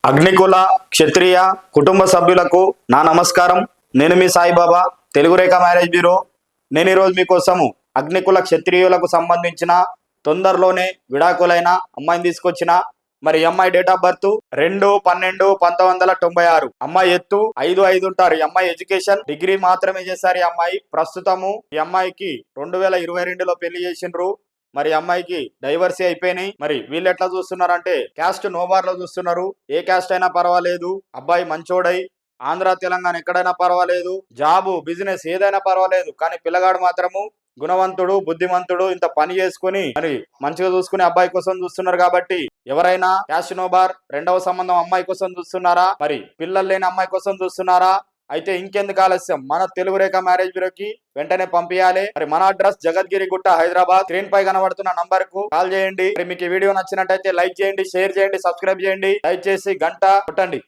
అగ్నికుల క్షత్రియ కుటుంబ సభ్యులకు నా నమస్కారం. నేను మీ సాయిబాబా తెలుగు రేఖ మ్యారేజ్ బ్యూరో. నేను ఈరోజు మీకోసము అగ్నికుల క్షత్రియులకు సంబంధించిన తొందరలోనే విడాకులైన అమ్మాయిని తీసుకొచ్చిన. మరి అమ్మాయి డేట్ ఆఫ్ బర్త్ 2/12/1996. అమ్మాయి ఎత్తు 5'5" ఉంటారు. ఈ అమ్మాయి ఎడ్యుకేషన్ డిగ్రీ మాత్రమే చేశారు. ఈ అమ్మాయి ప్రస్తుతము ఈ అమ్మాయికి 2022లో పెళ్లి చేసిండ్రు. మరి అమ్మాయికి డైవర్సీ అయిపోయినాయి. మరి వీళ్ళు ఎట్లా చూస్తున్నారంటే క్యాస్ట్ నోబార్ లో చూస్తున్నారు. ఏ క్యాస్ట్ అయినా పర్వాలేదు, అబ్బాయి మంచోడై ఆంధ్ర తెలంగాణ ఎక్కడైనా పర్వాలేదు, జాబు బిజినెస్ ఏదైనా పర్వాలేదు, కానీ పిల్లగాడు మాత్రము గుణవంతుడు బుద్ధిమంతుడు, ఇంత పని చేసుకుని మరి మంచిగా చూసుకునే అబ్బాయి కోసం చూస్తున్నారు. కాబట్టి ఎవరైనా క్యాస్ట్ నోబార్ రెండవ సంబంధం అమ్మాయి కోసం చూస్తున్నారా, మరి పిల్లలు లేని అమ్మాయి కోసం చూస్తున్నారా, అయితే ఇంకెందుకు ఆలస్యం, మన తెలుగు రేఖ మ్యారేజ్ బ్యూరోకి వెంటనే పంపించాలి. మరి మన అడ్రస్ జగద్గిరి గుట్ట, హైదరాబాద్. స్క్రీన్ పై కనబడుతున్న నంబర్ కు కాల్ చేయండి. మరి మీకు ఈ వీడియో నచ్చినట్టయితే లైక్ చేయండి, షేర్ చేయండి, సబ్స్క్రైబ్ చేయండి, దయచేసి గంట కొట్టండి.